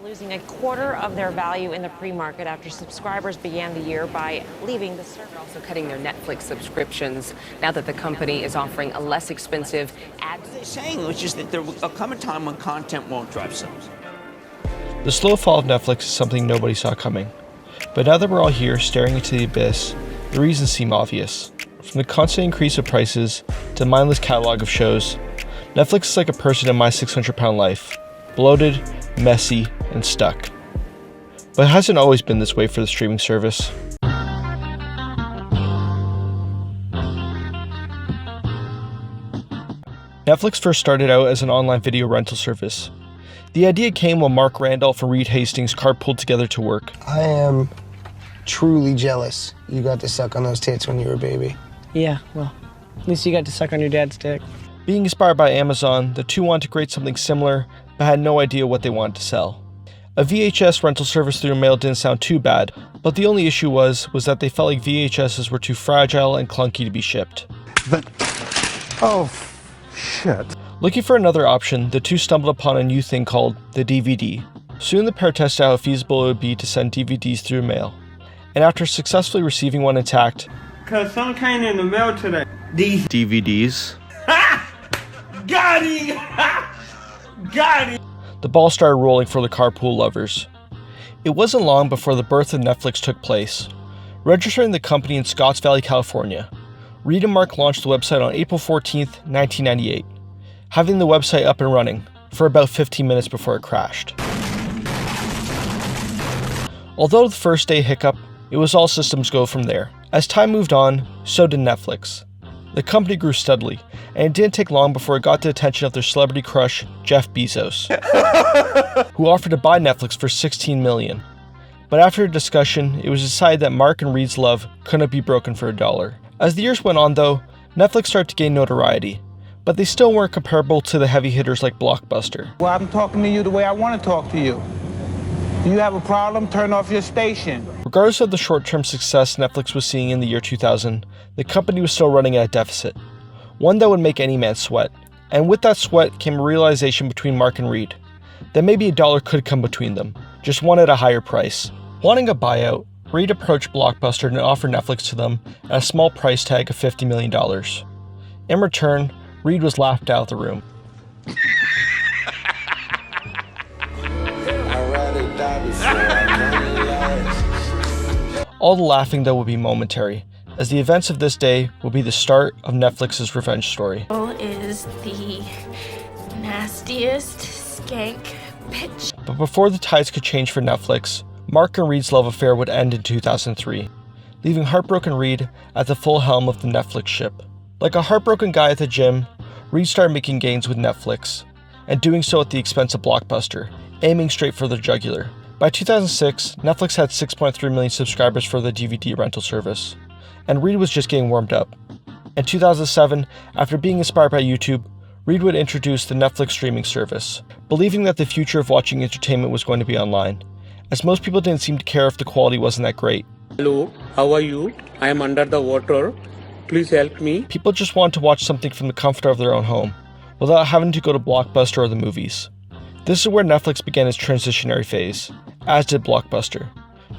losing a quarter of their value in the pre-market after subscribers began the year by leaving the service. Also cutting their Netflix subscriptions now that the company is offering a less expensive ad. What they're saying was just that there will come a time when content won't drive sales. The slow fall of Netflix is something nobody saw coming. But now that we're all here staring into the abyss, the reasons seem obvious. From the constant increase of prices to the mindless catalog of shows, Netflix is like a person in my 600-pound life, bloated, messy, and stuck. But it hasn't always been this way for the streaming service. Netflix first started out as an online video rental service. The idea came when Mark Randolph and Reed Hastings carpooled together to work. I am truly jealous you got to suck on those tits when you were a baby. Yeah, well, at least you got to suck on your dad's dick. Being inspired by Amazon, the two wanted to create something similar, but had no idea what they wanted to sell. A VHS rental service through mail didn't sound too bad, but the only issue was that they felt like VHSs were too fragile and clunky to be shipped. Oh, shit. Looking for another option, the two stumbled upon a new thing called the DVD. Soon the pair tested how feasible it would be to send DVDs through mail. And after successfully receiving one intact, "Cause some came in the mail today." These DVDs. Got it! Got it! The ball started rolling for the carpool lovers. It wasn't long before the birth of Netflix took place. Registering the company in Scotts Valley, California, Reed and Mark launched the website on April 14th, 1998, having the website up and running for about 15 minutes before it crashed. Although the first day hiccup, it was all systems go from there. As time moved on, so did Netflix. The company grew steadily, and it didn't take long before it got the attention of their celebrity crush, Jeff Bezos, who offered to buy Netflix for $16 million. But after a discussion, it was decided that Mark and Reed's love couldn't be broken for $1. As the years went on though, Netflix started to gain notoriety, but they still weren't comparable to the heavy hitters like Blockbuster. Well, I'm talking to you the way I want to talk to you. Do you have a problem? Turn off your station. Regardless of the short-term success Netflix was seeing in the year 2000, the company was still running at a deficit, one that would make any man sweat. And with that sweat came a realization between Mark and Reed that maybe $1 could come between them, just one at a higher price. Wanting a buyout, Reed approached Blockbuster and offered Netflix to them at a small price tag of $50 million. In return, Reed was laughed out of the room. All the laughing though would be momentary, as the events of this day will be the start of Netflix's revenge story. Is the nastiest skank bitch. But before the tides could change for Netflix, Mark and Reed's love affair would end in 2003, leaving heartbroken Reed at the full helm of the Netflix ship. Like a heartbroken guy at the gym, Reed started making gains with Netflix, and doing so at the expense of Blockbuster, aiming straight for the jugular. By 2006, Netflix had 6.3 million subscribers for the DVD rental service, and Reed was just getting warmed up. In 2007, after being inspired by YouTube, Reed would introduce the Netflix streaming service, believing that the future of watching entertainment was going to be online, as most people didn't seem to care if the quality wasn't that great. Hello, how are you? I am under the water. Please help me. People just wanted to watch something from the comfort of their own home, without having to go to Blockbuster or the movies. This is where Netflix began its transitionary phase, as did Blockbuster.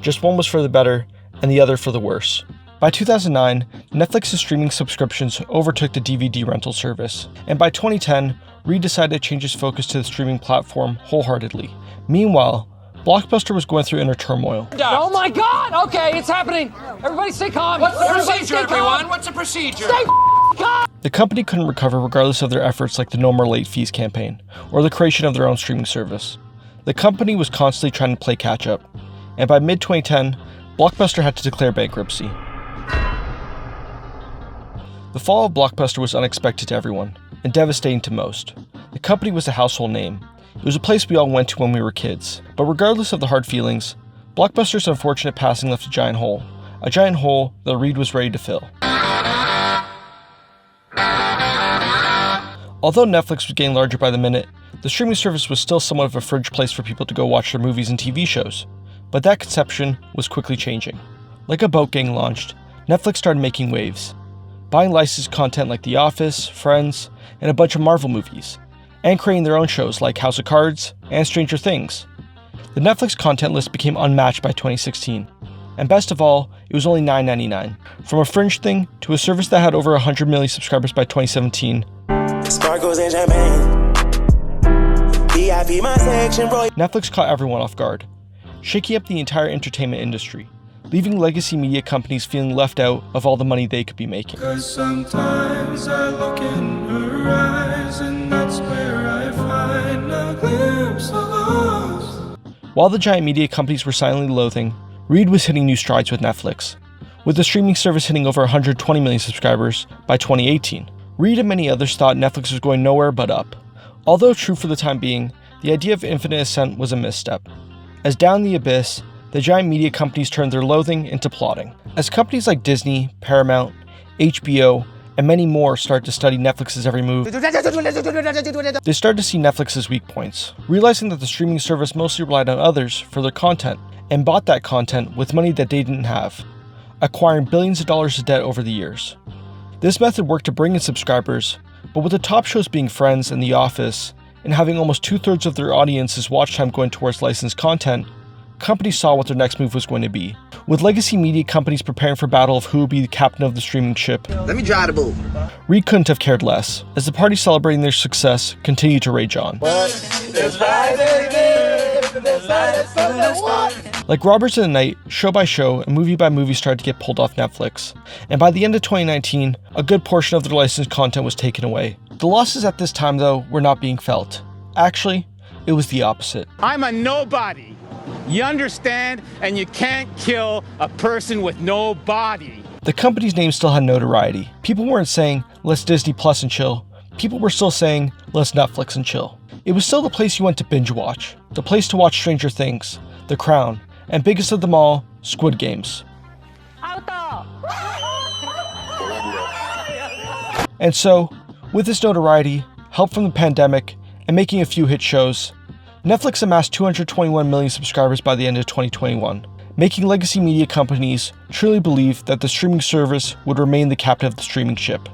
Just one was for the better, and the other for the worse. By 2009, Netflix's streaming subscriptions overtook the DVD rental service, and by 2010, Reed decided to change his focus to the streaming platform wholeheartedly. Meanwhile, Blockbuster was going through inner turmoil. Oh my God! Okay, it's happening. Everybody stay calm. What's the procedure, everyone? What's the procedure? Stay calm. The company couldn't recover regardless of their efforts like the No More Late Fees campaign, or the creation of their own streaming service. The company was constantly trying to play catch-up, and by mid-2010, Blockbuster had to declare bankruptcy. The fall of Blockbuster was unexpected to everyone, and devastating to most. The company was a household name. It was a place we all went to when we were kids. But regardless of the hard feelings, Blockbuster's unfortunate passing left a giant hole that Reed was ready to fill. Although Netflix was getting larger by the minute, the streaming service was still somewhat of a fringe place for people to go watch their movies and TV shows. But that conception was quickly changing. Like a boat getting launched, Netflix started making waves, buying licensed content like The Office, Friends, and a bunch of Marvel movies, and creating their own shows like House of Cards and Stranger Things. The Netflix content list became unmatched by 2016. And best of all, it was only $9.99. From a fringe thing to a service that had over 100 million subscribers by 2017. Sparkles and champagne. VIP my section, bro. Netflix caught everyone off guard, shaking up the entire entertainment industry, leaving legacy media companies feeling left out of all the money they could be making. 'Cause sometimes I look in her eyes and that's where I find a glimpse of us. While the giant media companies were silently loathing, Reed was hitting new strides with Netflix, with the streaming service hitting over 120 million subscribers by 2018. Reed and many others thought Netflix was going nowhere but up. Although true for the time being, the idea of infinite ascent was a misstep. As down the abyss, the giant media companies turned their loathing into plotting. As companies like Disney, Paramount, HBO, and many more started to study Netflix's every move, they started to see Netflix's weak points, realizing that the streaming service mostly relied on others for their content, and bought that content with money that they didn't have, acquiring billions of dollars of debt over the years. This method worked to bring in subscribers, but with the top shows being Friends and The Office, and having almost 2/3 of their audience's watch time going towards licensed content, companies saw what their next move was going to be. With legacy media companies preparing for battle of who would be the captain of the streaming ship, Let me drive the boat. Reed couldn't have cared less, as the party celebrating their success continued to rage on. Like Robbers in the Night, show by show and movie by movie started to get pulled off Netflix, and by the end of 2019, a good portion of their licensed content was taken away. The losses at this time, though, were not being felt. Actually, it was the opposite. I'm a nobody. You understand? And you can't kill a person with no body. The company's name still had notoriety. People weren't saying, let's Disney Plus and chill. People were still saying, let's Netflix and chill. It was still the place you went to binge watch, the place to watch Stranger Things, The Crown, and biggest of them all, Squid Games. And so, with this notoriety, help from the pandemic, and making a few hit shows, Netflix amassed 221 million subscribers by the end of 2021, making legacy media companies truly believe that the streaming service would remain the captain of the streaming ship.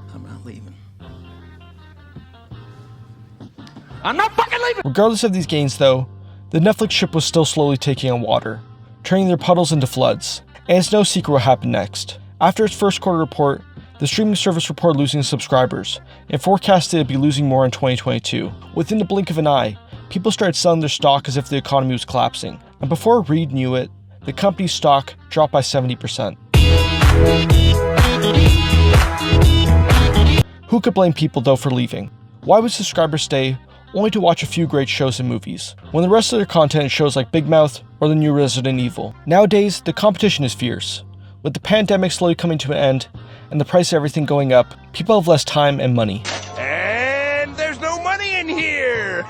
I'm not fucking leaving! Regardless of these gains, though, the Netflix ship was still slowly taking on water, turning their puddles into floods, and it's no secret what happened next. After its first quarter report, the streaming service reported losing subscribers, and forecasted it'd be losing more in 2022. Within the blink of an eye, people started selling their stock as if the economy was collapsing, and before Reed knew it, the company's stock dropped by 70%. Who could blame people, though, for leaving? Why would subscribers stay only to watch a few great shows and movies, when the rest of their content is shows like Big Mouth or the new Resident Evil? Nowadays, the competition is fierce. With the pandemic slowly coming to an end, and the price of everything going up, people have less time and money. And there's no money in here!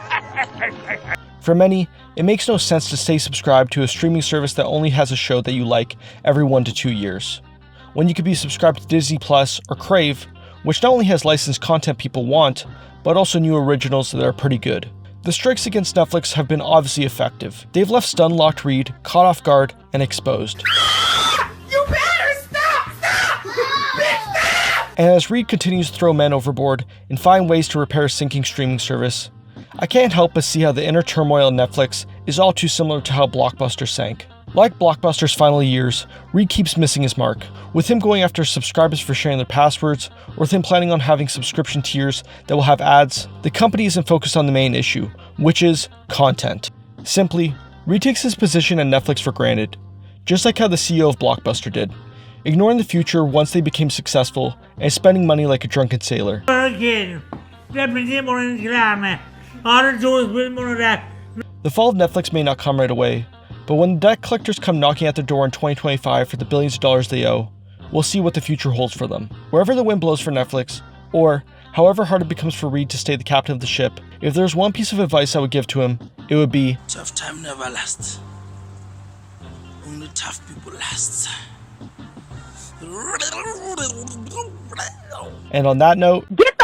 For many, it makes no sense to stay subscribed to a streaming service that only has a show that you like every 1 to 2 years, when you could be subscribed to Disney Plus or Crave, which not only has licensed content people want, but also new originals that are pretty good. The strikes against Netflix have been obviously effective. They've left stun-locked Reed, caught off guard, and exposed. You better stop! Stop! Bitch, stop! And as Reed continues to throw men overboard and find ways to repair a sinking streaming service, I can't help but see how the inner turmoil in Netflix is all too similar to how Blockbuster sank. Like Blockbuster's final years, Reed keeps missing his mark, with him going after subscribers for sharing their passwords, or with him planning on having subscription tiers that will have ads. The company isn't focused on the main issue, which is content. Simply, Reed takes his position at Netflix for granted, just like how the CEO of Blockbuster did, ignoring the future once they became successful and spending money like a drunken sailor. The fall of Netflix may not come right away, but when the debt collectors come knocking at their door in 2025 for the billions of dollars they owe, we'll see what the future holds for them. Wherever the wind blows for Netflix, or however hard it becomes for Reed to stay the captain of the ship, if there's one piece of advice I would give to him, it would be, Tough time never lasts. Only tough people last. and on that note, Get